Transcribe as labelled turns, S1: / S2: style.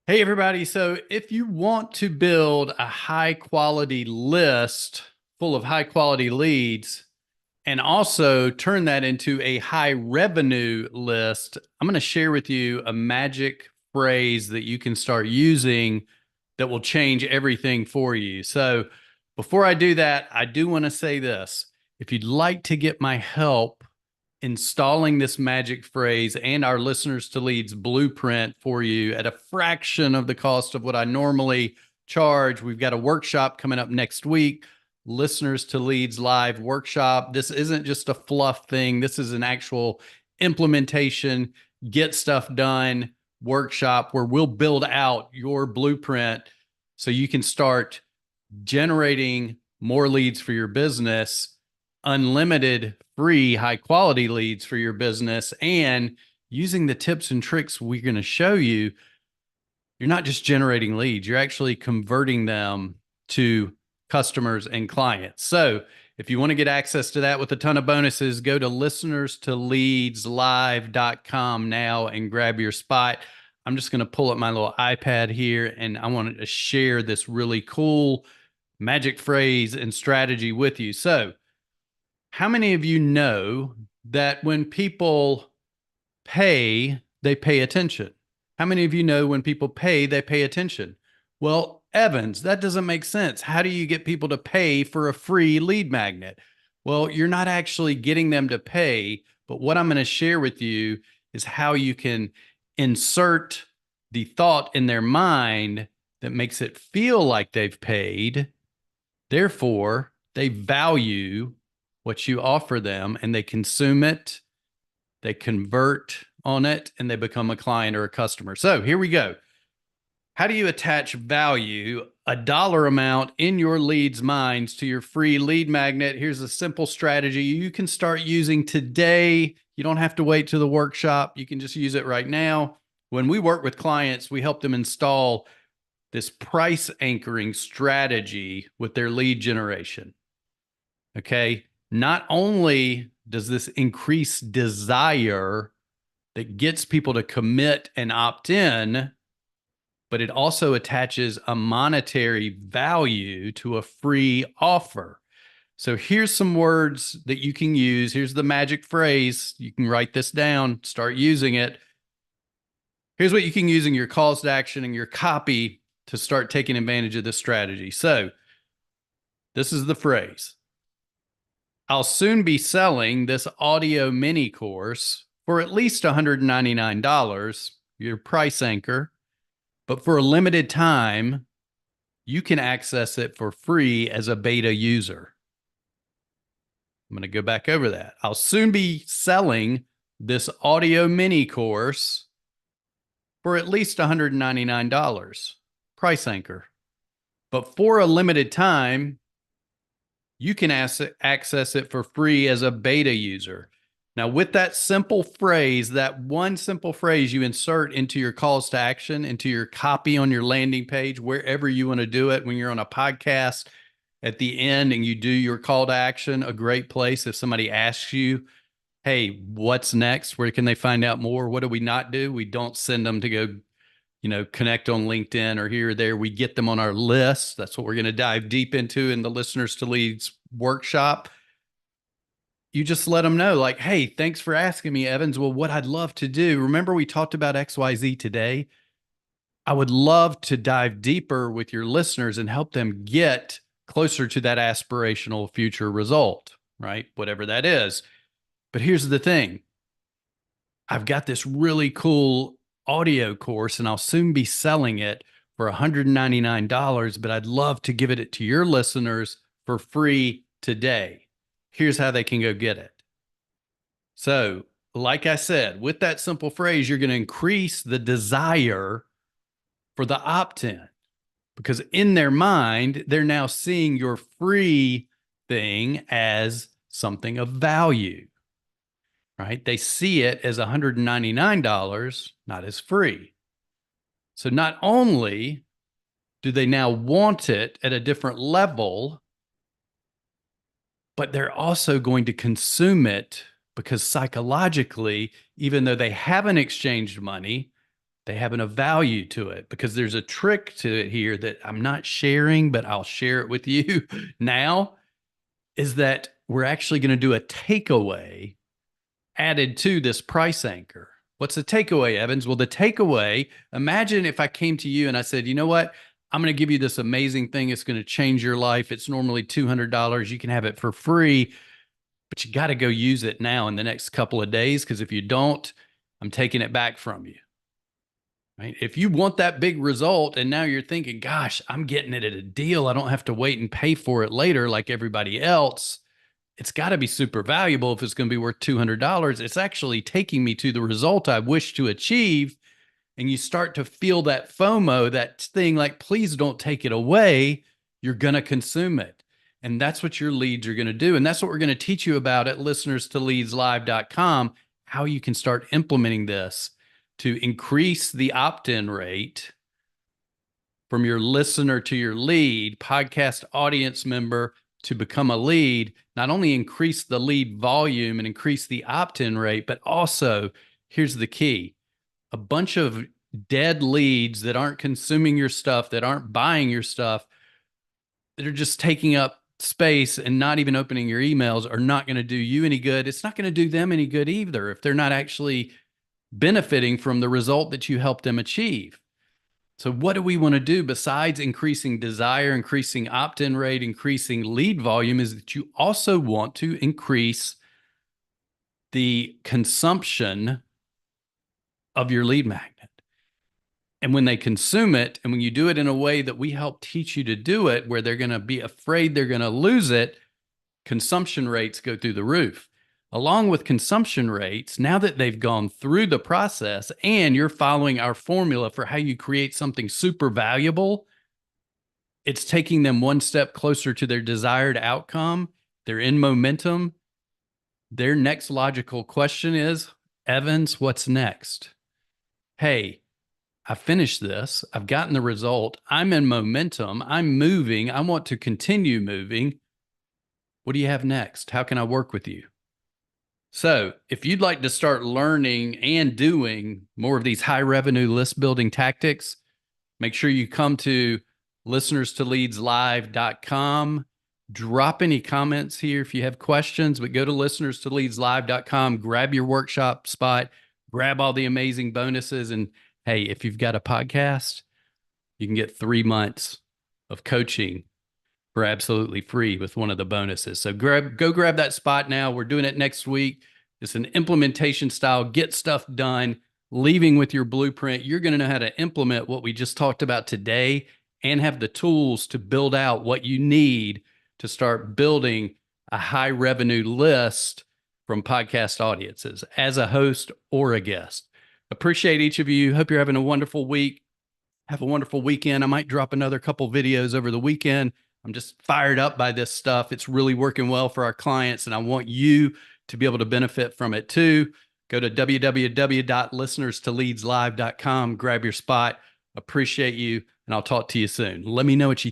S1: Hey, everybody. So, if you want to build a high quality list full of high quality leads and also turn that into a high revenue list, I'm going to share with you a magic phrase that you can start using that will change everything for you. So, before I do that, I do want to say this. If you'd like to get my help installing this magic phrase and our listeners to leads blueprint for you at a fraction of the cost of what I normally charge. We've got a workshop coming up next week, listeners to leads live workshop. This isn't just a fluff thing. This is an actual implementation, get stuff done workshop where we'll build out your blueprint so you can start generating more leads for your business, unlimited free high quality leads for your business, and using the tips and tricks we're going to show you. You're not just generating leads, you're actually converting them to customers and clients. So if you want to get access to that with a ton of bonuses, go to listenerstoleadslive.com now and grab your spot. I'm just going to pull up my little iPad here and I want to share this really cool magic phrase and strategy with you. So, how many of you know that when people pay, they pay attention? How many of you know when people pay, they pay attention? Well, Evans, that doesn't make sense. How do you get people to pay for a free lead magnet? Well, you're not actually getting them to pay, but what I'm going to share with you is how you can insert the thought in their mind that makes it feel like they've paid. Therefore, they value what you offer them and they consume it, they convert on it, and they become a client or a customer. So here we go. How do you attach value, a dollar amount in your leads' minds to your free lead magnet? Here's a simple strategy you can start using today. You don't have to wait to the workshop. You can just use it right now. When we work with clients, we help them install this price anchoring strategy with their lead generation. Okay. Not only does this increase desire that gets people to commit and opt in, but it also attaches a monetary value to a free offer. So here's some words that you can use. Here's the magic phrase. You can write this down, start using it. Here's what you can use in your calls to action and your copy to start taking advantage of this strategy. So this is the phrase. I'll soon be selling this audio mini course for at least $199, your price anchor, but for a limited time, you can access it for free as a beta user. I'm going to go back over that. I'll soon be selling this audio mini course for at least $199, price anchor, but for a limited time, you can access it for free as a beta user. Now, with that simple phrase, that one simple phrase you insert into your calls to action, into your copy on your landing page, wherever you want to do it, when you're on a podcast at the end and you do your call to action, a great place if somebody asks you, hey, what's next? Where can they find out more? What do we not do? We don't send them to go connect on LinkedIn or here or there. We get them on our list. That's what we're going to dive deep into in the Listeners to Leads workshop. You just let them know, like, hey, thanks for asking me, Evans. Well, what I'd love to do, remember we talked about XYZ today? I would love to dive deeper with your listeners and help them get closer to that aspirational future result, right? Whatever that is. But here's the thing. I've got this really cool audio course and I'll soon be selling it for $199, but I'd love to give it to your listeners for free today. Here's how they can go get it. So, like I said, with that simple phrase, you're going to increase the desire for the opt in because in their mind, they're now seeing your free thing as something of value, right? They see it as $199, not as free. So not only do they now want it at a different level, but they're also going to consume it because psychologically, even though they haven't exchanged money, They have a value to it, because there's a trick to it here that I'm not sharing, but I'll share it with you now, is that we're actually going to do a takeaway added to this price anchor. What's the takeaway, Evans? Well, the takeaway, imagine if I came to you and I said, you know what? I'm going to give you this amazing thing. It's going to change your life. It's normally $200. You can have it for free, but you got to go use it now in the next couple of days, because if you don't, I'm taking it back from you. Right? If you want that big result and now you're thinking, gosh, I'm getting it at a deal, I don't have to wait and pay for it later like everybody else. It's got to be super valuable if it's going to be worth $200. It's actually taking me to the result I wish to achieve. And you start to feel that FOMO, that thing like, please don't take it away. You're going to consume it. And that's what your leads are going to do. And that's what we're going to teach you about at listenerstoleadslive.com, how you can start implementing this to increase the opt-in rate from your listener to your lead, podcast audience member to become a lead. Not only increase the lead volume and increase the opt-in rate, but also, here's the key, a bunch of dead leads that aren't consuming your stuff, that aren't buying your stuff, that are just taking up space and not even opening your emails, are not going to do you any good. It's not going to do them any good either if they're not actually benefiting from the result that you helped them achieve. So what do we want to do besides increasing desire, increasing opt-in rate, increasing lead volume, is that you also want to increase the consumption of your lead magnet. And when they consume it, and when you do it in a way that we help teach you to do it, where they're going to be afraid they're going to lose it, consumption rates go through the roof. Along with consumption rates, now that they've gone through the process and you're following our formula for how you create something super valuable, it's taking them one step closer to their desired outcome. They're in momentum. Their next logical question is, Evans, what's next? Hey, I finished this. I've gotten the result. I'm in momentum. I'm moving. I want to continue moving. What do you have next? How can I work with you? So if you'd like to start learning and doing more of these high revenue list building tactics, make sure you come to listenerstoleadslive.com. Drop any comments here if you have questions, but go to listenerstoleadslive.com, grab your workshop spot, grab all the amazing bonuses. And hey, if you've got a podcast, you can get 3 months of coaching for absolutely free with one of the bonuses. So go grab that spot now. We're doing it next week. It's an implementation style, get stuff done, leaving with your blueprint. You're going to know how to implement what we just talked about today and have the tools to build out what you need to start building a high revenue list from podcast audiences as a host or a guest. Appreciate each of you. Hope you're having a wonderful week. Have a wonderful weekend. I might drop another couple videos over the weekend. I'm just fired up by this stuff. It's really working well for our clients, and I want you to be able to benefit from it too. Go to www.listenerstoleadslive.com, grab your spot. Appreciate you, and I'll talk to you soon. Let me know what you